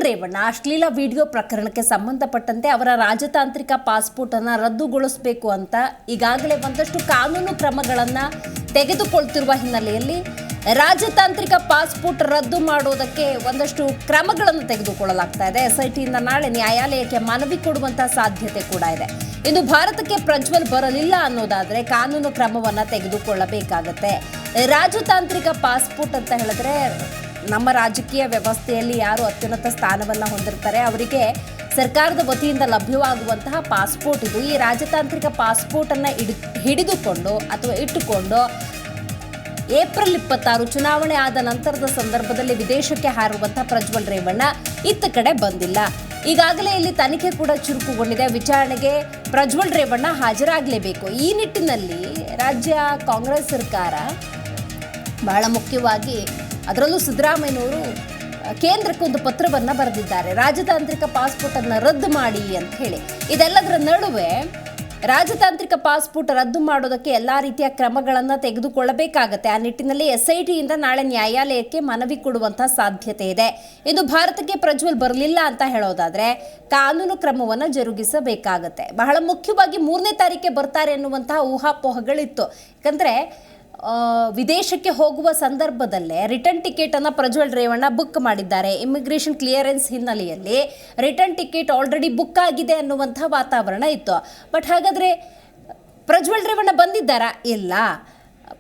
ಪ್ರಜ್ವಲ್ ರೇವಣ್ಣ ಅಶ್ಲೀಲ ವಿಡಿಯೋ ಪ್ರಕರಣಕ್ಕೆ ಸಂಬಂಧಪಟ್ಟಂತೆ ಅವರ ರಾಜತಾಂತ್ರಿಕ ಪಾಸ್ಪೋರ್ಟ್ ಅನ್ನು ರದ್ದುಗೊಳಿಸಬೇಕು ಅಂತ ಈಗಾಗಲೇ ಒಂದಷ್ಟು ಕಾನೂನು ಕ್ರಮಗಳನ್ನು ತೆಗೆದುಕೊಳ್ತಿರುವ ಹಿನ್ನೆಲೆಯಲ್ಲಿ ರಾಜತಾಂತ್ರಿಕ ಪಾಸ್ಪೋರ್ಟ್ ರದ್ದು ಮಾಡೋದಕ್ಕೆ ಒಂದಷ್ಟು ಕ್ರಮಗಳನ್ನು ತೆಗೆದುಕೊಳ್ಳಲಾಗ್ತಾ ಇದೆ. ಎಸ್ಐಟಿಯಿಂದ ನಾಳೆ ನ್ಯಾಯಾಲಯಕ್ಕೆ ಮನವಿ ಕೊಡುವಂತಹ ಸಾಧ್ಯತೆ ಕೂಡ ಇದೆ. ಇನ್ನು ಭಾರತಕ್ಕೆ ಪ್ರಜ್ವಲ್ ಬರಲಿಲ್ಲ ಅನ್ನೋದಾದ್ರೆ ಕಾನೂನು ಕ್ರಮವನ್ನು ತೆಗೆದುಕೊಳ್ಳಬೇಕಾಗತ್ತೆ. ರಾಜತಾಂತ್ರಿಕ ಪಾಸ್ಪೋರ್ಟ್ ಅಂತ ಹೇಳಿದ್ರೆ ನಮ್ಮ ರಾಜಕೀಯ ವ್ಯವಸ್ಥೆಯಲ್ಲಿ ಯಾರು ಅತ್ಯುನ್ನತ ಸ್ಥಾನವನ್ನು ಹೊಂದಿರ್ತಾರೆ ಅವರಿಗೆ ಸರ್ಕಾರದ ವತಿಯಿಂದ ಲಭ್ಯವಾಗುವಂತಹ ಪಾಸ್ಪೋರ್ಟ್ ಇದು. ಈ ರಾಜತಾಂತ್ರಿಕ ಪಾಸ್ಪೋರ್ಟ್ ಅನ್ನು ಹಿಡಿದುಕೊಂಡು ಅಥವಾ ಇಟ್ಟುಕೊಂಡು ಏಪ್ರಿಲ್ 26 ಚುನಾವಣೆ ಆದ ನಂತರದ ಸಂದರ್ಭದಲ್ಲಿ ವಿದೇಶಕ್ಕೆ ಹಾರುವಂತಹ ಪ್ರಜ್ವಲ್ ರೇವಣ್ಣ ಇತ್ತ ಕಡೆ ಬಂದಿಲ್ಲ. ಈಗಾಗಲೇ ಇಲ್ಲಿ ತನಿಖೆ ಕೂಡ ಚುರುಕುಗೊಂಡಿದೆ. ವಿಚಾರಣೆಗೆ ಪ್ರಜ್ವಲ್ ರೇವಣ್ಣ ಹಾಜರಾಗಲೇಬೇಕು. ಈ ನಿಟ್ಟಿನಲ್ಲಿ ರಾಜ್ಯ ಕಾಂಗ್ರೆಸ್ ಸರ್ಕಾರ ಬಹಳ ಮುಖ್ಯವಾಗಿ ಅದರಲ್ಲೂ ಸಿದ್ದರಾಮಯ್ಯನವರು ಕೇಂದ್ರಕ್ಕೆ ಒಂದು ಪತ್ರವನ್ನು ಬರೆದಿದ್ದಾರೆ. ರಾಜತಾಂತ್ರಿಕ ಪಾಸ್ಪೋರ್ಟ್ ಅನ್ನು ರದ್ದು ಮಾಡಿ ಅಂತ ಹೇಳಿ. ಇದೆಲ್ಲದರ ನಡುವೆ ರಾಜತಾಂತ್ರಿಕ ಪಾಸ್ಪೋರ್ಟ್ ರದ್ದು ಮಾಡೋದಕ್ಕೆ ಎಲ್ಲ ರೀತಿಯ ಕ್ರಮಗಳನ್ನು ತೆಗೆದುಕೊಳ್ಳಬೇಕಾಗತ್ತೆ. ಆ ನಿಟ್ಟಿನಲ್ಲಿ ಎಸ್ಐಟಿಯಿಂದ ನಾಳೆ ನ್ಯಾಯಾಲಯಕ್ಕೆ ಮನವಿ ಕೊಡುವಂತಹ ಸಾಧ್ಯತೆ ಇದೆ. ಇನ್ನು ಭಾರತಕ್ಕೆ ಪ್ರಜ್ವಲ್ ಬರಲಿಲ್ಲ ಅಂತ ಹೇಳೋದಾದ್ರೆ ಕಾನೂನು ಕ್ರಮವನ್ನು ಜರುಗಿಸಬೇಕಾಗತ್ತೆ. ಬಹಳ ಮುಖ್ಯವಾಗಿ 3ನೇ ತಾರೀಕಿಗೆ ಬರ್ತಾರೆ ಎನ್ನುವಂತಹ ಊಹಾಪೋಹಗಳಿತ್ತು. ಯಾಕಂದ್ರೆ ವಿದೇಶಕ್ಕೆ ಹೋಗುವ ಸಂದರ್ಭದಲ್ಲೇ ರಿಟರ್ನ್ ಟಿಕೆಟ್ ಅನ್ನು ಪ್ರಜ್ವಲ್ ರೇವಣ್ಣ ಬುಕ್ ಮಾಡಿದ್ದಾರೆ. ಇಮಿಗ್ರೇಷನ್ ಕ್ಲಿಯರೆನ್ಸ್ ಹಿನ್ನೆಲೆಯಲ್ಲಿ ರಿಟರ್ನ್ ಟಿಕೆಟ್ ಆಲ್ರೆಡಿ ಬುಕ್ ಆಗಿದೆ ಅನ್ನುವಂಥ ವಾತಾವರಣ ಇತ್ತು. ಬಟ್ ಹಾಗಾದರೆ ಪ್ರಜ್ವಲ್ ರೇವಣ್ಣ ಬಂದಿದ್ದಾರಾ? ಇಲ್ಲ.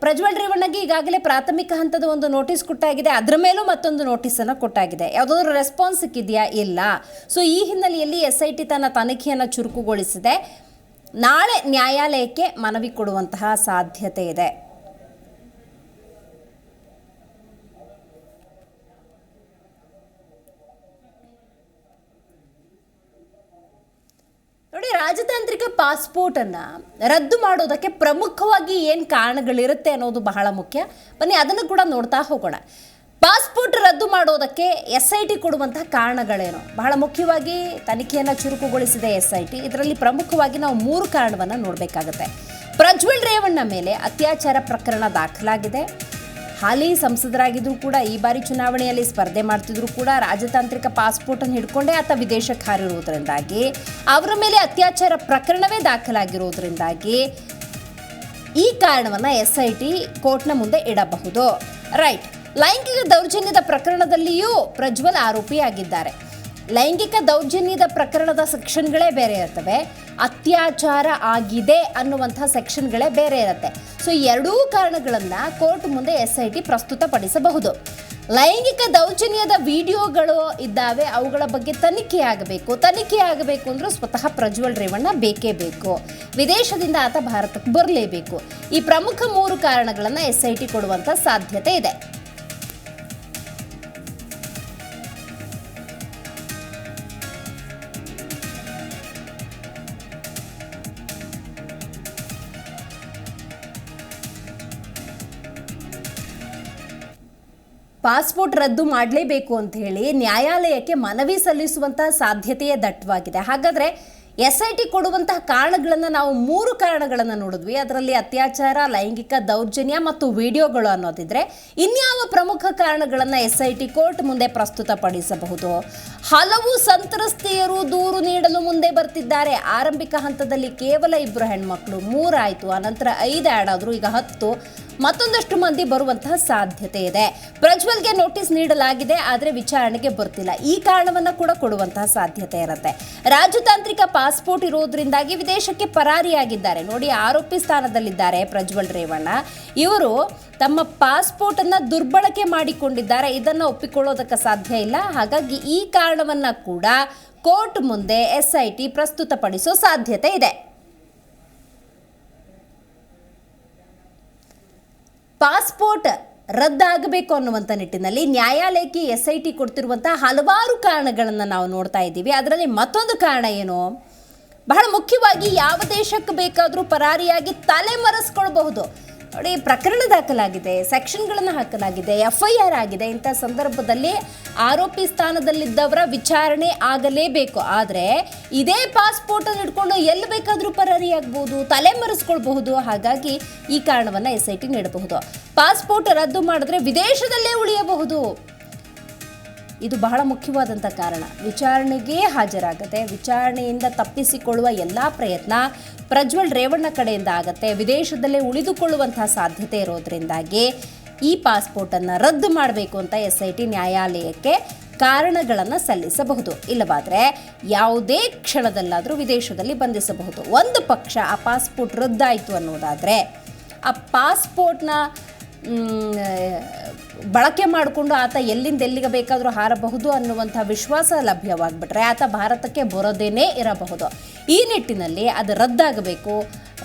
ಪ್ರಜ್ವಲ್ ರೇವಣ್ಣಗೆ ಈಗಾಗಲೇ ಪ್ರಾಥಮಿಕ ಹಂತದ ಒಂದು ನೋಟಿಸ್ ಕೊಟ್ಟಾಗಿದೆ. ಅದರ ಮೇಲೂ ಮತ್ತೊಂದು ನೋಟಿಸನ್ನು ಕೊಟ್ಟಾಗಿದೆ. ಯಾವುದಾದ್ರೂ ರೆಸ್ಪಾನ್ಸ್ ಸಿಕ್ಕಿದೆಯಾ? ಇಲ್ಲ. ಸೊ ಈ ಹಿನ್ನೆಲೆಯಲ್ಲಿ ಎಸ್ಐಟಿ ತನ್ನ ತನಿಖೆಯನ್ನು ಚುರುಕುಗೊಳಿಸಿದೆ. ನಾಳೆ ನ್ಯಾಯಾಲಯಕ್ಕೆ ಮನವಿ ಕೊಡುವಂತಹ ಸಾಧ್ಯತೆ ಇದೆ. ನೋಡಿ, ರಾಜತಾಂತ್ರಿಕ ಪಾಸ್ಪೋರ್ಟ್ ಅನ್ನ ರದ್ದು ಮಾಡೋದಕ್ಕೆ ಪ್ರಮುಖವಾಗಿ ಏನು ಕಾರಣಗಳಿರುತ್ತೆ ಅನ್ನೋದು ಬಹಳ ಮುಖ್ಯ. ಬನ್ನಿ ಅದನ್ನು ಕೂಡ ನೋಡ್ತಾ ಹೋಗೋಣ. ಪಾಸ್ಪೋರ್ಟ್ ರದ್ದು ಮಾಡೋದಕ್ಕೆ ಎಸ್ಐಟಿ ಕೊಡುವಂತಹ ಕಾರಣಗಳೇನು? ಬಹಳ ಮುಖ್ಯವಾಗಿ ತನಿಖೆಯನ್ನು ಚುರುಕುಗೊಳಿಸಿದೆ ಎಸ್ಐಟಿ. ಇದರಲ್ಲಿ ಪ್ರಮುಖವಾಗಿ ನಾವು 3 ಕಾರಣವನ್ನು ನೋಡಬೇಕಾಗುತ್ತೆ. ಪ್ರಜ್ವಲ್ ರೇವಣ್ಣ ಮೇಲೆ ಅತ್ಯಾಚಾರ ಪ್ರಕರಣ ದಾಖಲಾಗಿದೆ. ಹಾಲಿ ಸಂಸದರಾಗಿದ್ದರೂ ಕೂಡ ಈ ಬಾರಿ ಚುನಾವಣೆಯಲ್ಲಿ ಸ್ಪರ್ಧೆ ಮಾಡ್ತಿದ್ರು ಕೂಡ ರಾಜತಾಂತ್ರಿಕ ಪಾಸ್ಪೋರ್ಟ್ ಅನ್ನು ಹಿಡ್ಕೊಂಡೇ ಆತ ವಿದೇಶಕ್ಕೆ ಹಾರಿರುವುದರಿಂದಾಗಿ ಅವರ ಮೇಲೆ ಅತ್ಯಾಚಾರ ಪ್ರಕರಣವೇ ದಾಖಲಾಗಿರುವುದರಿಂದಾಗಿ ಈ ಕಾರಣವನ್ನು ಎಸ್ಐಟಿ ಕೋರ್ಟ್ನ ಮುಂದೆ ಇಡಬಹುದು. ರೈಟ್. ಲೈಂಗಿಕ ದೌರ್ಜನ್ಯದ ಪ್ರಕರಣದಲ್ಲಿಯೂ ಪ್ರಜ್ವಲ್ ಆರೋಪಿಯಾಗಿದ್ದಾರೆ. ಲೈಂಗಿಕ ದೌರ್ಜನ್ಯದ ಪ್ರಕರಣದ ಸೆಕ್ಷನ್ಗಳೇ ಬೇರೆ ಇರ್ತವೆ, ಅತ್ಯಾಚಾರ ಆಗಿದೆ ಅನ್ನುವಂಥ ಸೆಕ್ಷನ್ಗಳೇ ಬೇರೆ ಇರುತ್ತೆ. ಸೊ ಎರಡೂ ಕಾರಣಗಳನ್ನು ಕೋರ್ಟ್ ಮುಂದೆ ಎಸ್ಐಟಿ ಪ್ರಸ್ತುತಪಡಿಸಬಹುದು. ಲೈಂಗಿಕ ದೌರ್ಜನ್ಯದ ವಿಡಿಯೋಗಳು ಇದ್ದಾವೆ, ಅವುಗಳ ಬಗ್ಗೆ ತನಿಖೆ ಆಗಬೇಕು ಅಂದ್ರೆ ಸ್ವತಃ ಪ್ರಜ್ವಲ್ ರೇವಣ್ಣ ಬೇಕೇ ಬೇಕು. ವಿದೇಶದಿಂದ ಆತ ಭಾರತಕ್ಕೆ ಬರಲೇಬೇಕು. ಈ ಪ್ರಮುಖ 3 ಕಾರಣಗಳನ್ನು ಎಸ್ಐಟಿ ಕೊಡುವಂಥ ಸಾಧ್ಯತೆ ಇದೆ. ಪಾಸ್ಪೋರ್ಟ್ ರದ್ದು ಮಾಡಲೇಬೇಕು ಅಂತ ಹೇಳಿ ನ್ಯಾಯಾಲಯಕ್ಕೆ ಮನವಿ ಸಲ್ಲಿಸುವಂತಹ ಸಾಧ್ಯತೆಯೇ ದಟ್ಟವಾಗಿದೆ. ಹಾಗಾದರೆ ಎಸ್ಐಟಿ ಕೊಡುವಂತಹ ಕಾರಣಗಳನ್ನು ನಾವು 3 ಕಾರಣಗಳನ್ನು ನೋಡಿದ್ವಿ. ಅದರಲ್ಲಿ ಅತ್ಯಾಚಾರ, ಲೈಂಗಿಕ ದೌರ್ಜನ್ಯ ಮತ್ತು ವಿಡಿಯೋಗಳು ಅನ್ನೋದಿದ್ರೆ ಇನ್ಯಾವ ಪ್ರಮುಖ ಕಾರಣಗಳನ್ನು ಎಸ್ಐಟಿ ಕೋರ್ಟ್ ಮುಂದೆ ಪ್ರಸ್ತುತಪಡಿಸಬಹುದು? ಹಲವು ಸಂತ್ರಸ್ತೆಯರು ದೂರು ನೀಡಲು ಮುಂದೆ ಬರ್ತಿದ್ದಾರೆ. ಆರಂಭಿಕ ಹಂತದಲ್ಲಿ ಕೇವಲ 2 ಹೆಣ್ಮಕ್ಳು, 3 ಆಯಿತು, ಅನಂತರ 5 ಆ್ಯಡ್ ಆದರು, ಈಗ 10, ಮತ್ತೊಂದಷ್ಟು ಮಂದಿ ಬರುವಂತಹ ಸಾಧ್ಯತೆ ಇದೆ. ಪ್ರಜ್ವಲ್ಗೆ ನೋಟಿಸ್ ನೀಡಲಾಗಿದೆ, ಆದರೆ ವಿಚಾರಣೆಗೆ ಬರ್ತಿಲ್ಲ. ಈ ಕಾರಣವನ್ನು ಕೂಡ ಕೊಡುವಂತಹ ಸಾಧ್ಯತೆ ಇರುತ್ತೆ. ರಾಜತಾಂತ್ರಿಕ ಪಾಸ್ಪೋರ್ಟ್ ಇರೋದ್ರಿಂದಾಗಿ ವಿದೇಶಕ್ಕೆ ಪರಾರಿಯಾಗಿದ್ದಾರೆ. ನೋಡಿ, ಆರೋಪಿ ಸ್ಥಾನದಲ್ಲಿದ್ದಾರೆ ಪ್ರಜ್ವಲ್ ರೇವಣ್ಣ. ಇವರು ತಮ್ಮ ಪಾಸ್ಪೋರ್ಟ್ ಅನ್ನ ದುರ್ಬಳಕೆ ಮಾಡಿಕೊಂಡಿದ್ದಾರೆ. ಇದನ್ನು ಒಪ್ಪಿಕೊಳ್ಳೋದಕ್ಕೆ ಸಾಧ್ಯ ಇಲ್ಲ. ಹಾಗಾಗಿ ಈ ಕಾರಣವನ್ನ ಕೂಡ ಕೋರ್ಟ್ ಮುಂದೆ ಎಸ್ಐಟಿ ಪ್ರಸ್ತುತಪಡಿಸೋ ಸಾಧ್ಯತೆ ಇದೆ. ಪಾಸ್ಪೋರ್ಟ್ ರದ್ದಾಗಬೇಕು ಅನ್ನುವಂಥ ನಿಟ್ಟಿನಲ್ಲಿ ನ್ಯಾಯಾಲಯಕ್ಕೆ ಎಸ್ಐಟಿ ಕೊಡ್ತಿರುವಂತಹ ಹಲವಾರು ಕಾರಣಗಳನ್ನು ನಾವು ನೋಡ್ತಾ ಇದ್ದೀವಿ. ಅದರಲ್ಲಿ ಮತ್ತೊಂದು ಕಾರಣ ಏನು? ಬಹಳ ಮುಖ್ಯವಾಗಿ ಯಾವ ದೇಶಕ್ಕೆ ಬೇಕಾದರೂ ಪರಾರಿಯಾಗಿ ತಲೆಮರೆಸ್ಕೊಳ್ಬಹುದು. ನೋಡಿ, ಪ್ರಕರಣ ದಾಖಲಾಗಿದೆ, ಸೆಕ್ಷನ್ಗಳನ್ನು ಹಾಕಲಾಗಿದೆ, FIR ಆಗಿದೆ. ಇಂಥ ಸಂದರ್ಭದಲ್ಲಿ ಆರೋಪಿ ಸ್ಥಾನದಲ್ಲಿದ್ದವರ ವಿಚಾರಣೆ ಆಗಲೇಬೇಕು. ಆದರೆ ಇದೇ ಪಾಸ್ಪೋರ್ಟನ್ನು ಹಿಡ್ಕೊಂಡು ಎಲ್ಲಿ ಬೇಕಾದರೂ ಪರಾರಿಯಾಗಬಹುದು, ತಲೆಮರೆಸ್ಕೊಳ್ಬಹುದು. ಹಾಗಾಗಿ ಈ ಕಾರಣವನ್ನು ಎಸ್ಐಟಿ ನೀಡಬಹುದು. ಪಾಸ್ಪೋರ್ಟ್ ರದ್ದು ಮಾಡಿದ್ರೆ ವಿದೇಶದಲ್ಲೇ ಉಳಿಯಬಹುದು. ಇದು ಬಹಳ ಮುಖ್ಯವಾದಂಥ ಕಾರಣ. ವಿಚಾರಣೆಗೆ ಹಾಜರಾಗದೆ ವಿಚಾರಣೆಯಿಂದ ತಪ್ಪಿಸಿಕೊಳ್ಳುವ ಎಲ್ಲ ಪ್ರಯತ್ನ ಪ್ರಜ್ವಲ್ ರೇವಣ್ಣ ಕಡೆಯಿಂದ ಆಗತ್ತೆ. ವಿದೇಶದಲ್ಲೇ ಉಳಿದುಕೊಳ್ಳುವಂತಹ ಸಾಧ್ಯತೆ ಇರೋದ್ರಿಂದಾಗಿ ಈ ಪಾಸ್ಪೋರ್ಟನ್ನು ರದ್ದು ಮಾಡಬೇಕು ಅಂತ SIT ನ್ಯಾಯಾಲಯಕ್ಕೆ ಕಾರಣಗಳನ್ನು ಸಲ್ಲಿಸಬಹುದು. ಇಲ್ಲವಾದರೆ ಯಾವುದೇ ಕ್ಷಣದಲ್ಲಾದರೂ ವಿದೇಶದಲ್ಲಿ ಬಂಧಿಸಬಹುದು. ಒಂದು ಪಕ್ಷ ಆ ಪಾಸ್ಪೋರ್ಟ್ ರದ್ದಾಯಿತು ಅನ್ನೋದಾದರೆ ಆ ಪಾಸ್ಪೋರ್ಟ್ನ ಬಳಕೆ ಮಾಡಿಕೊಂಡು ಆತ ಎಲ್ಲಿಂದ ಎಲ್ಲಿಗೆ ಬೇಕಾದರೂ ಹಾರಬಹುದು ಅನ್ನುವಂಥ ವಿಶ್ವಾಸ ಲಭ್ಯವಾಗಿಬಿಟ್ರೆ ಆತ ಭಾರತಕ್ಕೆ ಬರೋದೇನೇ ಇರಬಹುದು. ಈ ನಿಟ್ಟಿನಲ್ಲಿ ಅದು ರದ್ದಾಗಬೇಕು.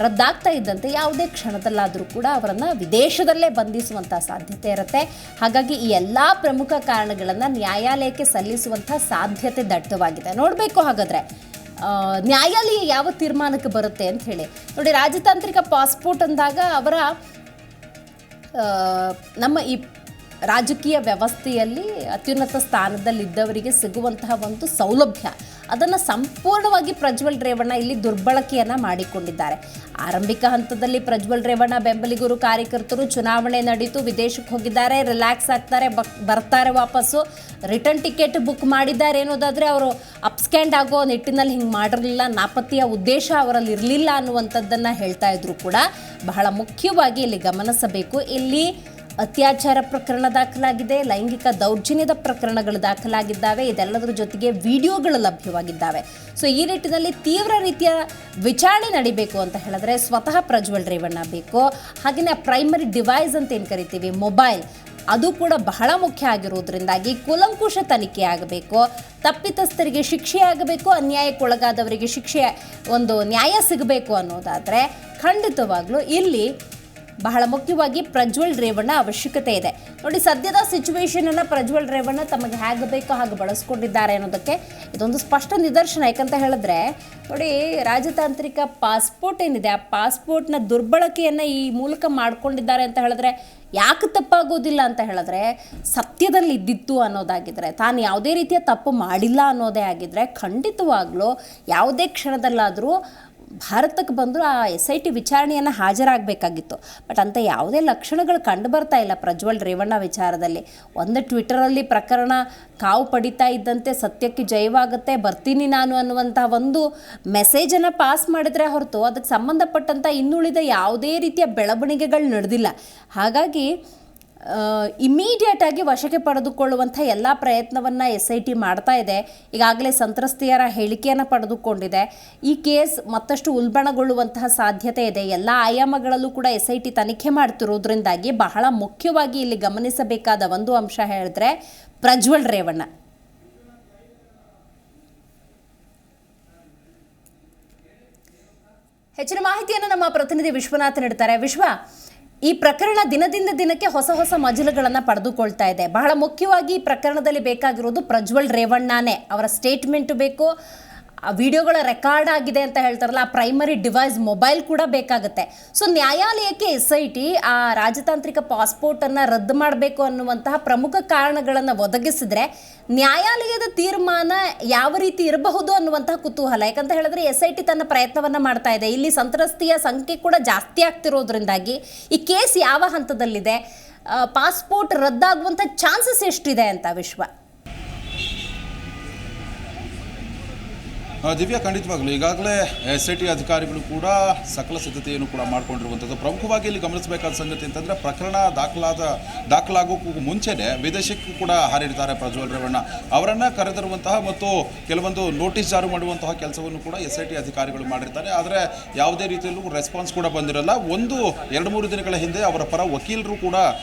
ರದ್ದಾಗ್ತಾ ಇದ್ದಂತೆ ಯಾವುದೇ ಕ್ಷಣದಲ್ಲಾದರೂ ಕೂಡ ಅವರನ್ನು ವಿದೇಶದಲ್ಲೇ ಬಂಧಿಸುವಂಥ ಸಾಧ್ಯತೆ ಇರುತ್ತೆ. ಹಾಗಾಗಿ ಈ ಎಲ್ಲ ಪ್ರಮುಖ ಕಾರಣಗಳನ್ನು ನ್ಯಾಯಾಲಯಕ್ಕೆ ಸಲ್ಲಿಸುವಂಥ ಸಾಧ್ಯತೆ ದಟ್ಟವಾಗಿದೆ. ನೋಡಬೇಕು ಹಾಗಾದರೆ ನ್ಯಾಯಾಲಯ ಯಾವ ತೀರ್ಮಾನಕ್ಕೆ ಬರುತ್ತೆ ಅಂತ ಹೇಳಿ. ನೋಡಿ, ರಾಜತಾಂತ್ರಿಕ ಪಾಸ್ಪೋರ್ಟ್ ಅಂದಾಗ ಅವರ ನಮ್ಮ ಈ ರಾಜಕೀಯ ವ್ಯವಸ್ಥೆಯಲ್ಲಿ ಅತ್ಯುನ್ನತ ಸ್ಥಾನದಲ್ಲಿದ್ದವರಿಗೆ ಸಿಗುವಂತಹ ಒಂದು ಸೌಲಭ್ಯ, ಅದನ್ನು ಸಂಪೂರ್ಣವಾಗಿ ಪ್ರಜ್ವಲ್ ರೇವಣ್ಣ ಇಲ್ಲಿ ದುರ್ಬಳಕೆಯನ್ನು ಮಾಡಿಕೊಂಡಿದ್ದಾರೆ. ಆರಂಭಿಕ ಹಂತದಲ್ಲಿ ಪ್ರಜ್ವಲ್ ರೇವಣ್ಣ ಬೆಂಬಲಿಗರು ಕಾರ್ಯಕರ್ತರು ಚುನಾವಣೆ ನಡೀತು, ವಿದೇಶಕ್ಕೆ ಹೋಗಿದ್ದಾರೆ, ರಿಲ್ಯಾಕ್ಸ್ ಆಗ್ತಾರೆ, ಬರ್ತಾರೆ ವಾಪಸ್ಸು, ರಿಟರ್ನ್ ಟಿಕೆಟ್ ಬುಕ್ ಮಾಡಿದ್ದಾರೆ ಅನ್ನೋದಾದರೆ ಅವರು ಅಪ್ಸ್ಕ್ಯಾಂಡ್ ಆಗೋ ನಿಟ್ಟಿನಲ್ಲಿ ಹಿಂಗೆ ಮಾಡಿರಲಿಲ್ಲ, ನಾಪತ್ತೆಯ ಉದ್ದೇಶ ಅವರಲ್ಲಿ ಇರಲಿಲ್ಲ ಅನ್ನುವಂಥದ್ದನ್ನು ಹೇಳ್ತಾ ಇದ್ರು ಕೂಡ ಬಹಳ ಮುಖ್ಯವಾಗಿ ಇಲ್ಲಿ ಗಮನಿಸಬೇಕು. ಇಲ್ಲಿ ಅತ್ಯಾಚಾರ ಪ್ರಕರಣ ದಾಖಲಾಗಿದೆ, ಲೈಂಗಿಕ ದೌರ್ಜನ್ಯದ ಪ್ರಕರಣಗಳು ದಾಖಲಾಗಿದ್ದಾವೆ, ಇದೆಲ್ಲದರ ಜೊತೆಗೆ ವಿಡಿಯೋಗಳು ಲಭ್ಯವಾಗಿದ್ದಾವೆ. ಸೊ ಈ ನಿಟ್ಟಿನಲ್ಲಿ ತೀವ್ರ ರೀತಿಯ ವಿಚಾರಣೆ ನಡಿಬೇಕು ಅಂತ ಹೇಳಿದ್ರೆ ಸ್ವತಃ ಪ್ರಜ್ವಲ್ ರೇವಣ್ಣ ಬೇಕು. ಹಾಗೆಯೇ ಪ್ರೈಮರಿ ಡಿವೈಸ್ ಅಂತ ಏನು ಕರಿತೀವಿ, ಮೊಬೈಲ್, ಅದು ಕೂಡ ಬಹಳ ಮುಖ್ಯ ಆಗಿರೋದ್ರಿಂದಾಗಿ ಕೂಲಂಕುಷ ತನಿಖೆ ಆಗಬೇಕು. ತಪ್ಪಿತಸ್ಥರಿಗೆ ಶಿಕ್ಷೆ ಆಗಬೇಕು, ಅನ್ಯಾಯಕ್ಕೊಳಗಾದವರಿಗೆ ಒಂದು ನ್ಯಾಯ ಸಿಗಬೇಕು ಅನ್ನೋದಾದರೆ ಖಂಡಿತವಾಗ್ಲೂ ಇಲ್ಲಿ ಬಹಳ ಮುಖ್ಯವಾಗಿ ಪ್ರಜ್ವಲ್ ರೇವಣ್ಣ ಅವಶ್ಯಕತೆ ಇದೆ. ನೋಡಿ, ಸದ್ಯದ ಸಿಚುವೇಶನನ್ನು ಪ್ರಜ್ವಲ್ ರೇವಣ್ಣ ತಮಗೆ ಹೇಗೆ ಬೇಕೋ ಹಾಗೆ ಬಳಸ್ಕೊಂಡಿದ್ದಾರೆ ಅನ್ನೋದಕ್ಕೆ ಇದೊಂದು ಸ್ಪಷ್ಟ ನಿದರ್ಶನ. ಯಾಕಂತ ಹೇಳಿದ್ರೆ ನೋಡಿ, ರಾಜತಾಂತ್ರಿಕ ಪಾಸ್ಪೋರ್ಟ್ ಏನಿದೆ, ಆ ಪಾಸ್ಪೋರ್ಟ್ನ ದುರ್ಬಳಕೆಯನ್ನು ಈ ಮೂಲಕ ಮಾಡ್ಕೊಂಡಿದ್ದಾರೆ ಅಂತ ಹೇಳಿದ್ರೆ ಯಾಕೆ ತಪ್ಪಾಗೋದಿಲ್ಲ ಅಂತ ಹೇಳಿದ್ರೆ ಸತ್ಯದಲ್ಲಿ ಇದ್ದಿತ್ತು ಅನ್ನೋದಾಗಿದ್ದರೆ, ತಾನು ಯಾವುದೇ ರೀತಿಯ ತಪ್ಪು ಮಾಡಿಲ್ಲ ಅನ್ನೋದೇ ಆಗಿದ್ದರೆ ಖಂಡಿತವಾಗ್ಲೂ ಯಾವುದೇ ಕ್ಷಣದಲ್ಲಾದರೂ ಭಾರತಕ್ಕೆ ಬಂದರೂ ಆ SIT ವಿಚಾರಣೆಯನ್ನು ಹಾಜರಾಗಬೇಕಾಗಿತ್ತು. ಬಟ್ ಅಂಥ ಯಾವುದೇ ಲಕ್ಷಣಗಳು ಕಂಡು ಬರ್ತಾ ಇಲ್ಲ ಪ್ರಜ್ವಲ್ ರೇವಣ್ಣ ವಿಚಾರದಲ್ಲಿ. ಒಂದು ಟ್ವಿಟರಲ್ಲಿ ಪ್ರಕರಣ ಕಾವು ಪಡಿತಾ ಇದ್ದಂತೆ ಸತ್ಯಕ್ಕೆ ಜಯವಾಗುತ್ತೆ, ಬರ್ತೀನಿ ನಾನು ಅನ್ನುವಂಥ ಒಂದು ಮೆಸೇಜನ್ನು ಪಾಸ್ ಮಾಡಿದರೆ ಹೊರತು ಅದಕ್ಕೆ ಸಂಬಂಧಪಟ್ಟಂಥ ಇನ್ನುಳಿದ ಯಾವುದೇ ರೀತಿಯ ಬೆಳವಣಿಗೆಗಳು ನಡೆದಿಲ್ಲ. ಹಾಗಾಗಿ ಇಮಿಡಿಯೇಟಾಗಿ ವಶಕ್ಕೆ ಪಡೆದುಕೊಳ್ಳುವಂಥ ಎಲ್ಲ ಪ್ರಯತ್ನವನ್ನು SIT ಮಾಡ್ತಾ ಇದೆ. ಈಗಾಗಲೇ ಸಂತ್ರಸ್ತೆಯರ ಹೇಳಿಕೆಯನ್ನು ಪಡೆದುಕೊಂಡಿದೆ. ಈ ಕೇಸ್ ಮತ್ತಷ್ಟು ಉಲ್ಬಣಗೊಳ್ಳುವಂತಹ ಸಾಧ್ಯತೆ ಇದೆ. ಎಲ್ಲ ಆಯಾಮಗಳಲ್ಲೂ ಕೂಡ SIT ತನಿಖೆ ಮಾಡ್ತಿರೋದ್ರಿಂದಾಗಿ ಬಹಳ ಮುಖ್ಯವಾಗಿ ಇಲ್ಲಿ ಗಮನಿಸಬೇಕಾದ ಒಂದು ಅಂಶ ಹೇಳಿದ್ರೆ ಪ್ರಜ್ವಲ್ ರೇವಣ್ಣ. ಹೆಚ್ಚಿನ ಮಾಹಿತಿಯನ್ನು ನಮ್ಮ ಪ್ರತಿನಿಧಿ ವಿಶ್ವನಾಥ್ ನೀಡ್ತಾರೆ. ವಿಶ್ವ, ಈ ಪ್ರಕರಣ ದಿನದಿಂದ ದಿನಕ್ಕೆ ಹೊಸ ಹೊಸ ಮಜಲುಗಳನ್ನು ಪಡೆದುಕೊಳ್ತಾ ಇದೆ. ಬಹಳ ಮುಖ್ಯವಾಗಿ ಈ ಪ್ರಕರಣದಲ್ಲಿ ಬೇಕಾಗಿರೋದು ಪ್ರಜ್ವಲ್ ರೇವಣ್ಣನೇ. ಅವರ ಸ್ಟೇಟ್ಮೆಂಟ್ ಬೇಕು, ಆ ವಿಡಿಯೋಗಳ ರೆಕಾರ್ಡ್ ಆಗಿದೆ ಅಂತ ಹೇಳ್ತಾರಲ್ಲ, ಆ ಪ್ರೈಮರಿ ಡಿವೈಸ್ ಮೊಬೈಲ್ ಕೂಡ ಬೇಕಾಗುತ್ತೆ. ಸೊ ನ್ಯಾಯಾಲಯಕ್ಕೆ SIT ಆ ರಾಜತಾಂತ್ರಿಕ ಪಾಸ್ಪೋರ್ಟನ್ನು ರದ್ದು ಮಾಡಬೇಕು ಅನ್ನುವಂತಹ ಪ್ರಮುಖ ಕಾರಣಗಳನ್ನು ಒದಗಿಸಿದ್ರೆ ನ್ಯಾಯಾಲಯದ ತೀರ್ಮಾನ ಯಾವ ರೀತಿ ಇರಬಹುದು ಅನ್ನುವಂತಹ ಕುತೂಹಲ. ಯಾಕಂತ ಹೇಳಿದ್ರೆ SIT ತನ್ನ ಪ್ರಯತ್ನವನ್ನು ಮಾಡ್ತಾ ಇದೆ. ಇಲ್ಲಿ ಸಂತ್ರಸ್ತೆಯ ಸಂಖ್ಯೆ ಕೂಡ ಜಾಸ್ತಿ ಆಗ್ತಿರೋದ್ರಿಂದಾಗಿ ಈ ಕೇಸ್ ಯಾವ ಹಂತದಲ್ಲಿದೆ, ಪಾಸ್ಪೋರ್ಟ್ ರದ್ದಾಗುವಂಥ ಚಾನ್ಸಸ್ ಎಷ್ಟಿದೆ ಅಂತ ವಿಶ್ವ? ದಿವ್ಯಾ, ಖಂಡಿತವಾಗಲೂ ಈಗಾಗಲೇ SIT ಅಧಿಕಾರಿಗಳು ಕೂಡ ಸಕಲ ಸಿದ್ಧತೆಯನ್ನು ಕೂಡ ಮಾಡಿಕೊಂಡಿರುವಂಥದ್ದು. ಪ್ರಮುಖವಾಗಿ ಇಲ್ಲಿ ಗಮನಿಸಬೇಕಾದ ಸಂಗತಿ ಅಂತಂದರೆ ಪ್ರಕರಣ ದಾಖಲಾಗೋಕ್ಕೂ ಮುಂಚೆನೇ ವಿದೇಶಕ್ಕೂ ಕೂಡ ಹಾರಿರ್ತಾರೆ ಪ್ರಜ್ವಲ್ ರೇವಣ್ಣ. ಅವರನ್ನು ಕರೆದಿರುವಂತಹ ಮತ್ತು ಕೆಲವೊಂದು ನೋಟಿಸ್ ಜಾರಿ ಮಾಡುವಂತಹ ಕೆಲಸವನ್ನು ಕೂಡ SIT ಅಧಿಕಾರಿಗಳು ಮಾಡಿರ್ತಾರೆ. ಆದರೆ ಯಾವುದೇ ರೀತಿಯಲ್ಲೂ ರೆಸ್ಪಾನ್ಸ್ ಕೂಡ ಬಂದಿರಲ್ಲ. 2-3 ದಿನಗಳ ಹಿಂದೆ ಅವರ ಪರ ವಕೀಲರು ಕೂಡ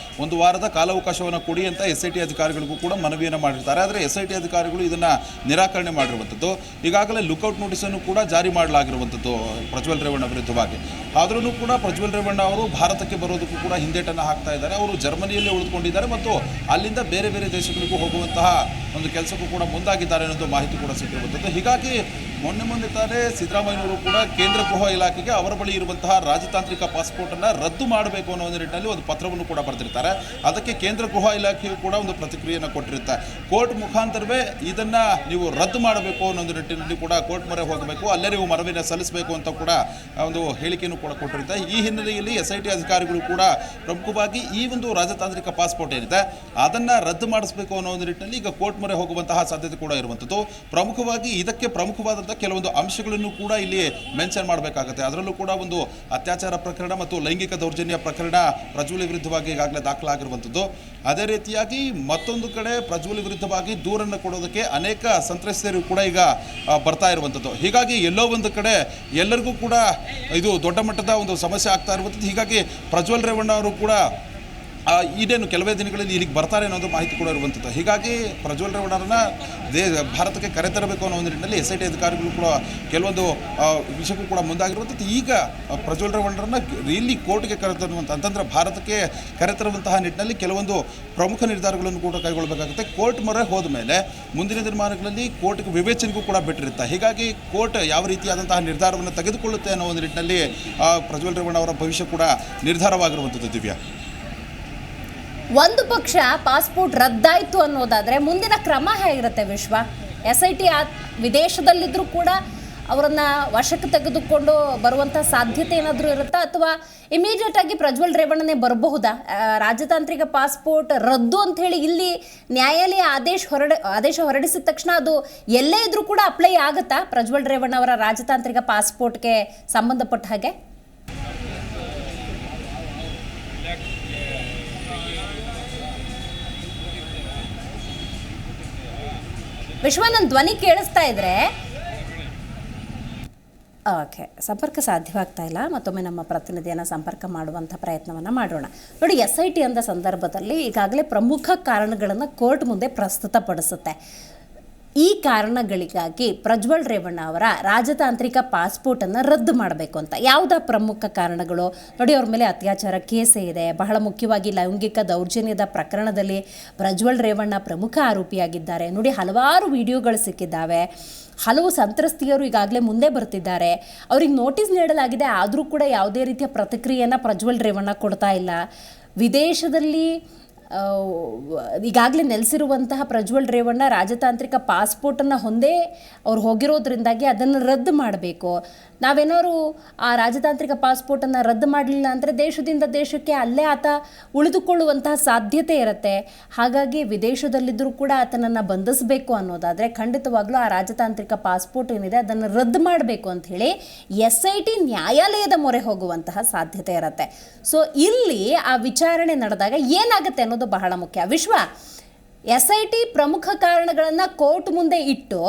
1 ವಾರದ ಕಾಲಾವಕಾಶವನ್ನು ಕೊಡಿ ಅಂತ SIT ಅಧಿಕಾರಿಗಳಿಗೂ ಕೂಡ ಮನವಿಯನ್ನು ಮಾಡಿರ್ತಾರೆ. ಆದರೆ SIT ಅಧಿಕಾರಿಗಳು ಇದನ್ನು ನಿರಾಕರಣೆ ಮಾಡಿರುವಂಥದ್ದು. ಈಗಾಗಲೇ ಲುಕೌಟ್ ನೋಟಿಸನ್ನು ಕೂಡ ಜಾರಿ ಮಾಡಲಾಗಿರುವಂಥದ್ದು ಪ್ರಜ್ವಲ್ ರೇವಣ್ಣ ವಿರುದ್ಧವಾಗಿ. ಆದ್ರೂ ಕೂಡ ಪ್ರಜ್ವಲ್ ರೇವಣ್ಣ ಅವರು ಭಾರತಕ್ಕೆ ಬರೋದಕ್ಕೂ ಕೂಡ ಹಿಂದೇಟನ್ನು ಹಾಕ್ತಾ ಇದ್ದಾರೆ. ಅವರು ಜರ್ಮನಿಯಲ್ಲೇ ಉಳಿದುಕೊಂಡಿದ್ದಾರೆ ಮತ್ತು ಅಲ್ಲಿಂದ ಬೇರೆ ಬೇರೆ ದೇಶಗಳಿಗೂ ಹೋಗುವಂತಹ ಒಂದು ಕೆಲಸಕ್ಕೂ ಕೂಡ ಮುಂದಾಗಿದ್ದಾರೆ ಅನ್ನೋದು ಮಾಹಿತಿ ಕೂಡ ಸಿಕ್ಕಿರುವಂಥದ್ದು. ಹೀಗಾಗಿ ಮೊನ್ನೆ ತಾನೇ ಸಿದ್ದರಾಮಯ್ಯನವರು ಕೂಡ ಕೇಂದ್ರ ಗೃಹ ಇಲಾಖೆಗೆ ಅವರ ಬಳಿ ಇರುವಂತಹ ರಾಜತಾಂತ್ರಿಕ ಪಾಸ್ಪೋರ್ಟನ್ನು ರದ್ದು ಮಾಡಬೇಕು ಅನ್ನೋ ಒಂದು ನಿಟ್ಟಿನಲ್ಲಿ ಒಂದು ಪತ್ರವನ್ನು ಕೂಡ ಬರೆದಿರ್ತಾರೆ. ಅದಕ್ಕೆ ಕೇಂದ್ರ ಗೃಹ ಇಲಾಖೆಯು ಕೂಡ ಒಂದು ಪ್ರತಿಕ್ರಿಯೆಯನ್ನು ಕೊಟ್ಟಿರುತ್ತೆ. ಕೋರ್ಟ್ ಮುಖಾಂತರವೇ ಇದನ್ನು ನೀವು ರದ್ದು ಮಾಡಬೇಕು ಅನ್ನೋ ಒಂದು ನಿಟ್ಟಿನಲ್ಲಿ ಕೂಡ ಕೋರ್ಟ್ ಮೊರೆ ಹೋಗಬೇಕು, ಅಲ್ಲೇ ನೀವು ಮನವಿಯನ್ನು ಸಲ್ಲಿಸಬೇಕು ಅಂತ ಕೂಡ ಒಂದು ಹೇಳಿಕೆಯನ್ನು ಕೂಡ ಕೊಟ್ಟಿರುತ್ತೆ. ಈ ಹಿನ್ನೆಲೆಯಲ್ಲಿ SIT ಅಧಿಕಾರಿಗಳು ಕೂಡ ಪ್ರಮುಖವಾಗಿ ಈ ಒಂದು ರಾಜತಾಂತ್ರಿಕ ಪಾಸ್ಪೋರ್ಟ್ ಏನಿದೆ ಅದನ್ನು ರದ್ದು ಮಾಡಿಸಬೇಕು ಅನ್ನೋ ಒಂದು ನಿಟ್ಟಿನಲ್ಲಿ ಈಗ ಕೋರ್ಟ್ ಮೊರೆ ಹೋಗುವಂತಹ ಸಾಧ್ಯತೆ ಕೂಡ ಇರುವಂಥದ್ದು. ಪ್ರಮುಖವಾಗಿ ಇದಕ್ಕೆ ಪ್ರಮುಖವಾದಂಥ ಕೆಲವೊಂದು ಅಂಶಗಳನ್ನು ಕೂಡ ಇಲ್ಲಿ ಮೆನ್ಷನ್ ಮಾಡಬೇಕಾಗುತ್ತೆ. ಅದರಲ್ಲೂ ಕೂಡ ಒಂದು ಅತ್ಯಾಚಾರ ಪ್ರಕರಣ ಮತ್ತು ಲೈಂಗಿಕ ದೌರ್ಜನ್ಯ ಪ್ರಕರಣ ಪ್ರಜ್ವಲ್ ವಿರುದ್ಧವಾಗಿ ಈಗಾಗಲೇ ದಾಖಲಾಗಿರುವಂಥದ್ದು. ಅದೇ ರೀತಿಯಾಗಿ ಮತ್ತೊಂದು ಕಡೆ ಪ್ರಜ್ವಲ್ ವಿರುದ್ಧವಾಗಿ ದೂರನ್ನು ಕೊಡೋದಕ್ಕೆ ಅನೇಕ ಸಂತ್ರಸ್ತರು ಕೂಡ ಈಗ ಬರ್ತಾ ಇರುವಂಥದ್ದು. ಹೀಗಾಗಿ ಎಲ್ಲೋ ಒಂದು ಕಡೆ ಎಲ್ಲರಿಗೂ ಕೂಡ ಇದು ದೊಡ್ಡ ಮಟ್ಟದ ಒಂದು ಸಮಸ್ಯೆ ಆಗ್ತಾ ಇರುವಂಥದ್ದು. ಹೀಗಾಗಿ ಪ್ರಜ್ವಲ್ ರೇವಣ್ಣ ಅವರು ಕೂಡ ಇದೇನು ಕೆಲವೇ ದಿನಗಳಲ್ಲಿ ಇಲ್ಲಿಗೆ ಬರ್ತಾರೆ ಅನ್ನೋದು ಮಾಹಿತಿ ಕೂಡ ಇರುವಂಥದ್ದು. ಹೀಗಾಗಿ ಪ್ರಜ್ವಲ್ ರೇವಣ್ಣರನ್ನ ಭಾರತಕ್ಕೆ ಕರೆತರಬೇಕು ಅನ್ನೋ ಒಂದು ನಿಟ್ಟಿನಲ್ಲಿ SIT ಅಧಿಕಾರಿಗಳು ಕೂಡ ಕೆಲವೊಂದು ವಿಷಯಕ್ಕೂ ಕೂಡ ಮುಂದಾಗಿರುವಂಥದ್ದು. ಈಗ ಪ್ರಜ್ವಲ್ ರೇವಣ್ಣರನ್ನ ಇಲ್ಲಿ ಕೋರ್ಟ್ಗೆ ಕರೆತರುವಂಥ ಅಂತಂದರೆ ಭಾರತಕ್ಕೆ ಕರೆತರುವಂತಹ ನಿಟ್ಟಿನಲ್ಲಿ ಕೆಲವೊಂದು ಪ್ರಮುಖ ನಿರ್ಧಾರಗಳನ್ನು ಕೂಡ ಕೈಗೊಳ್ಳಬೇಕಾಗುತ್ತೆ. ಕೋರ್ಟ್ ಮೊರೆ ಹೋದ ಮೇಲೆ ಮುಂದಿನ ದಿನಮಾನಗಳಲ್ಲಿ ಕೋರ್ಟ್ಗೆ ವಿವೇಚನೆಗೂ ಕೂಡ ಬಿಟ್ಟಿರುತ್ತೆ. ಹೀಗಾಗಿ ಕೋರ್ಟ್ ಯಾವ ರೀತಿಯಾದಂತಹ ನಿರ್ಧಾರವನ್ನು ತೆಗೆದುಕೊಳ್ಳುತ್ತೆ ಅನ್ನೋ ಒಂದು ನಿಟ್ಟಿನಲ್ಲಿ ಪ್ರಜ್ವಲ್ ರೇವಣ್ಣ ಅವರ ಭವಿಷ್ಯ ಕೂಡ ನಿರ್ಧಾರವಾಗಿರುವಂಥದ್ದು. ದಿವ್ಯಾ, ಒಂದು ಪಕ್ಷ ಪಾಸ್ಪೋರ್ಟ್ ರದ್ದಾಯಿತು ಅನ್ನೋದಾದರೆ ಮುಂದಿನ ಕ್ರಮ ಹೇಗಿರುತ್ತೆ ವಿಶ್ವ? SIT ವಿದೇಶದಲ್ಲಿದ್ದರೂ ಕೂಡ ಅವರನ್ನು ವಶಕ್ಕೆ ತೆಗೆದುಕೊಂಡು ಬರುವಂಥ ಸಾಧ್ಯತೆ ಏನಾದರೂ ಇರುತ್ತಾ, ಅಥವಾ ಇಮಿಡಿಯೇಟ್ ಆಗಿ ಪ್ರಜ್ವಲ್ ರೇವಣ್ಣನೇ ಬರಬಹುದಾ? ರಾಜತಾಂತ್ರಿಕ ಪಾಸ್ಪೋರ್ಟ್ ರದ್ದು ಅಂಥೇಳಿ ಇಲ್ಲಿ ನ್ಯಾಯಾಲಯ ಆದೇಶ ಹೊರಡಿಸಿದ ತಕ್ಷಣ ಅದು ಎಲ್ಲೇ ಇದ್ರೂ ಕೂಡ ಅಪ್ಲೈ ಆಗುತ್ತಾ ಪ್ರಜ್ವಲ್ ರೇವಣ್ಣ ಅವರ ರಾಜತಾಂತ್ರಿಕ ಪಾಸ್ಪೋರ್ಟ್ಗೆ ಸಂಬಂಧಪಟ್ಟ ಹಾಗೆ? ವಿಶ್ವ, ನನ್ನ ಧ್ವನಿ ಕೇಳಿಸ್ತಾ ಇದ್ರೆ? ಓಕೆ, ಸಂಪರ್ಕ ಸಾಧ್ಯವಾಗ್ತಾ ಇಲ್ಲ. ಮತ್ತೊಮ್ಮೆ ನಮ್ಮ ಪ್ರತಿನಿಧಿಯನ್ನು ಸಂಪರ್ಕ ಮಾಡುವಂಥ ಪ್ರಯತ್ನವನ್ನು ಮಾಡೋಣ. ನೋಡಿ, SIT ಅಂದ ಸಂದರ್ಭದಲ್ಲಿ ಈಗಾಗಲೇ ಪ್ರಮುಖ ಕಾರಣಗಳನ್ನು ಕೋರ್ಟ್ ಮುಂದೆ ಪ್ರಸ್ತುತಪಡಿಸುತ್ತೆ. ಈ ಕಾರಣಗಳಿಗಾಗಿ ಪ್ರಜ್ವಲ್ ರೇವಣ್ಣ ಅವರ ರಾಜತಾಂತ್ರಿಕ ಪಾಸ್ಪೋರ್ಟನ್ನು ರದ್ದು ಮಾಡಬೇಕು ಅಂತ. ಯಾವುದಾ ಪ್ರಮುಖ ಕಾರಣಗಳು? ನೋಡಿ, ಅವ್ರ ಮೇಲೆ ಅತ್ಯಾಚಾರ ಕೇಸೇ ಇದೆ. ಬಹಳ ಮುಖ್ಯವಾಗಿ ಲೈಂಗಿಕ ದೌರ್ಜನ್ಯದ ಪ್ರಕರಣದಲ್ಲಿ ಪ್ರಜ್ವಲ್ ರೇವಣ್ಣ ಪ್ರಮುಖ ಆರೋಪಿಯಾಗಿದ್ದಾರೆ. ನೋಡಿ, ಹಲವಾರು ವಿಡಿಯೋಗಳು ಸಿಕ್ಕಿದ್ದಾವೆ. ಹಲವು ಸಂತ್ರಸ್ತಿಯರು ಈಗಾಗಲೇ ಮುಂದೆ ಬರ್ತಿದ್ದಾರೆ. ಅವ್ರಿಗೆ ನೋಟಿಸ್ ನೀಡಲಾಗಿದೆ, ಆದರೂ ಕೂಡ ಯಾವುದೇ ರೀತಿಯ ಪ್ರತಿಕ್ರಿಯೆಯನ್ನು ಪ್ರಜ್ವಲ್ ರೇವಣ್ಣ ಕೊಡ್ತಾ ಇಲ್ಲ. ವಿದೇಶದಲ್ಲಿ ಈಗಾಗಲೇ ನೆಲೆಸಿರುವಂತಹ ಪ್ರಜ್ವಲ್ ರೇವಣ್ಣ ರಾಜತಾಂತ್ರಿಕ ಪಾಸ್ಪೋರ್ಟನ್ನು ಹೊಂದೇ ಅವ್ರು ಹೋಗಿರೋದ್ರಿಂದಾಗಿ ಅದನ್ನು ರದ್ದು ಮಾಡಬೇಕು. ನಾವೇನಾದ್ರು ಆ ರಾಜತಾಂತ್ರಿಕ ಪಾಸ್ಪೋರ್ಟನ್ನು ರದ್ದು ಮಾಡಲಿಲ್ಲ ಅಂದರೆ ದೇಶದಿಂದ ದೇಶಕ್ಕೆ ಅಲ್ಲೇ ಆತ ಉಳಿದುಕೊಳ್ಳುವಂತಹ ಸಾಧ್ಯತೆ ಇರುತ್ತೆ. ಹಾಗಾಗಿ ವಿದೇಶದಲ್ಲಿದ್ದರೂ ಕೂಡ ಆತನನ್ನು ಬಂಧಿಸಬೇಕು ಅನ್ನೋದಾದರೆ ಖಂಡಿತವಾಗ್ಲೂ ಆ ರಾಜತಾಂತ್ರಿಕ ಪಾಸ್ಪೋರ್ಟ್ ಏನಿದೆ ಅದನ್ನು ರದ್ದು ಮಾಡಬೇಕು ಅಂಥೇಳಿ SIT ನ್ಯಾಯಾಲಯದ ಮೊರೆ ಹೋಗುವಂತಹ ಸಾಧ್ಯತೆ ಇರುತ್ತೆ. ಸೊ ಇಲ್ಲಿ ಆ ವಿಚಾರಣೆ ನಡೆದಾಗ ಏನಾಗುತ್ತೆ ಅನ್ನೋದು ಬಹಳ ಮುಖ್ಯ. ವಿಶ್ವ, SIT ಪ್ರಮುಖ ಕಾರಣಗಳನ್ನು ಕೋರ್ಟ್ ಮುಂದೆ ಇಟ್ಟು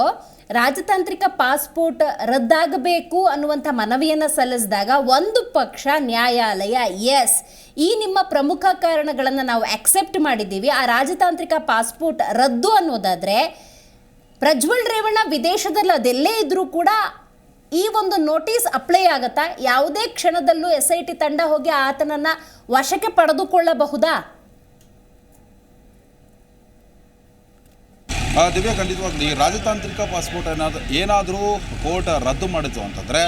ರಾಜತಾಂತ್ರಿಕ ಪಾಸ್ಪೋರ್ಟ್ ರದ್ದಾಗಬೇಕು ಅನ್ನುವಂಥ ಮನವಿಯನ್ನು ಸಲ್ಲಿಸಿದಾಗ ಒಂದು ಪಕ್ಷ ನ್ಯಾಯಾಲಯ ಎಸ್, ಈ ನಿಮ್ಮ ಪ್ರಮುಖ ಕಾರಣಗಳನ್ನು ನಾವು ಅಕ್ಸೆಪ್ಟ್ ಮಾಡಿದ್ದೀವಿ, ಆ ರಾಜತಾಂತ್ರಿಕ ಪಾಸ್ಪೋರ್ಟ್ ರದ್ದು ಅನ್ನೋದಾದರೆ ಪ್ರಜ್ವಲ್ ರೇವಣ್ಣ ವಿದೇಶದಲ್ಲಿ ಅದೆಲ್ಲೇ ಇದ್ದರೂ ಕೂಡ ಈ ಒಂದು ನೋಟಿಸ್ ಅಪ್ಲೈ ಆಗುತ್ತಾ? ಯಾವುದೇ ಕ್ಷಣದಲ್ಲೂ SIT ತಂಡ ಹೋಗಿ ಆತನನ್ನು ವಶಕ್ಕೆ ಪಡೆದುಕೊಳ್ಳಬಹುದಾ? ದಿವ್ಯಾ, ಖಂಡಿತವಾಗ್ಲಿ ರಾಜತಾಂತ್ರಿಕ ಪಾಸ್ಪೋರ್ಟ್ ಏನಾದರೂ ಕೋರ್ಟ್ ರದ್ದು ಮಾಡಿತು ಅಂತಂದರೆ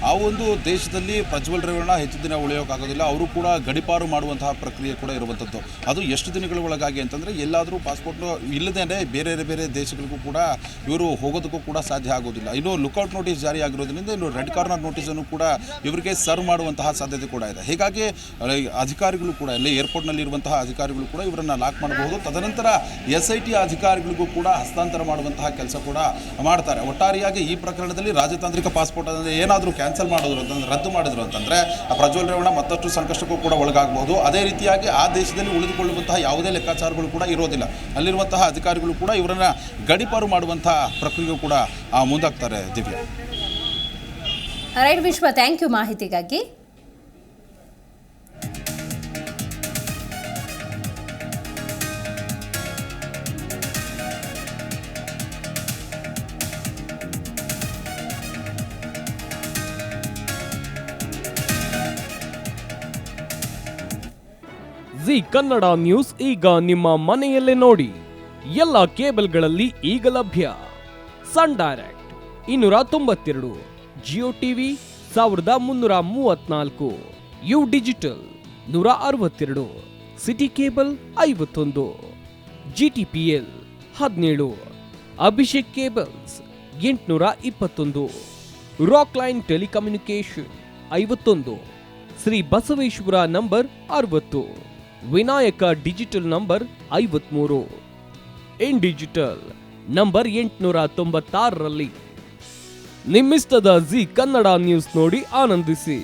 ಆ ಒಂದು ದೇಶದಲ್ಲಿ ಪ್ರಜ್ವಲ್ ರೇವಣ್ಣ ಹೆಚ್ಚು ದಿನ ಉಳಿಯೋಕ್ಕಾಗೋದಿಲ್ಲ. ಅವರು ಕೂಡ ಗಡಿಪಾರು ಮಾಡುವಂತಹ ಪ್ರಕ್ರಿಯೆ ಕೂಡ ಇರುವಂಥದ್ದು. ಅದು ಎಷ್ಟು ದಿನಗಳ ಒಳಗಾಗಿ ಅಂತಂದರೆ ಎಲ್ಲಾದರೂ ಪಾಸ್ಪೋರ್ಟ್ ಇಲ್ಲದೇ ಬೇರೆ ಬೇರೆ ದೇಶಗಳಿಗೂ ಕೂಡ ಇವರು ಹೋಗೋದಕ್ಕೂ ಕೂಡ ಸಾಧ್ಯ ಆಗೋದಿಲ್ಲ. ಇನ್ನು ಲುಕ್ಔಟ್ ನೋಟಿಸ್ ಜಾರಿ ಆಗಿರೋದ್ರಿಂದ ಇನ್ನು ರೆಡ್ ಕಾರ್ನರ್ ನೋಟಿಸನ್ನು ಕೂಡ ಇವರಿಗೆ ಸರ್ವ್ ಮಾಡುವಂತಹ ಸಾಧ್ಯತೆ ಕೂಡ ಇದೆ. ಹೀಗಾಗಿ ಅಧಿಕಾರಿಗಳು ಕೂಡ ಇಲ್ಲಿ ಏರ್ಪೋರ್ಟ್ನಲ್ಲಿ ಇರುವಂತಹ ಅಧಿಕಾರಿಗಳು ಕೂಡ ಇವರನ್ನು ಲಾಕ್ ಮಾಡಬಹುದು. ತದನಂತರ SIT ಅಧಿಕಾರಿಗಳಿಗೂ ಕೂಡ ಹಸ್ತಾಂತರ ಮಾಡುವಂತಹ ಕೆಲಸ ಕೂಡ ಮಾಡ್ತಾರೆ. ಒಟ್ಟಾರೆಯಾಗಿ ಈ ಪ್ರಕರಣದಲ್ಲಿ ರಾಜತಾಂತ್ರಿಕ ಪಾಸ್ಪೋರ್ಟ್ ಅಂದರೆ ಏನಾದರೂ ಕ್ಯಾನ್ಸಲ್ ಮಾಡಿದ್ರು ಅಂತಂದ್ರೆ, ರದ್ದು ಮಾಡಿದ್ರು ಅಂತಂದರೆ ಪ್ರಜ್ವಲ್ ರೇವಣ್ಣ ಮತ್ತಷ್ಟು ಸಂಕಷ್ಟಕ್ಕೂ ಕೂಡ ಒಳಗಾಗಬಹುದು. ಅದೇ ರೀತಿಯಾಗಿ ಆ ದೇಶದಲ್ಲಿ ಉಳಿದುಕೊಳ್ಳುವಂತಹ ಯಾವುದೇ ಲೆಕ್ಕಾಚಾರಗಳು ಕೂಡ ಇರೋದಿಲ್ಲ. ಅಲ್ಲಿರುವಂತಹ ಅಧಿಕಾರಿಗಳು ಕೂಡ ಇವರನ್ನು ಗಡಿಪಾರು ಮಾಡುವಂತಹ ಪ್ರಕ್ರಿಯೆಯೂ ಕೂಡ ಮುಂದಾಗ್ತಾರೆ. Divya, right Vishwa, thank you ಮಾಹಿತಿಗಾಗಿ. ಜಿ ಕನ್ನಡ ನ್ಯೂಸ್ ಈಗ ನಿಮ್ಮ ಮನೆಯಲ್ಲೇ ನೋಡಿ. ಎಲ್ಲ ಕೇಬಲ್ಗಳಲ್ಲಿ ಈಗ ಲಭ್ಯ. Sun Direct, 292, Jio TV 1334, U digital 162, SITI cable 51, GTPL 17, Abhishek cables 821, Rockline telecommunication 51, Shri Basaveshwara number 60, Vinayaka digital number 53, in digital number 896ರಲ್ಲಿ ನಿಮ್ಮಿಸ್ತದ ಜಿ ಕನ್ನಡ ನ್ಯೂಸ್ ನೋಡಿ ಆನಂದಿಸಿ.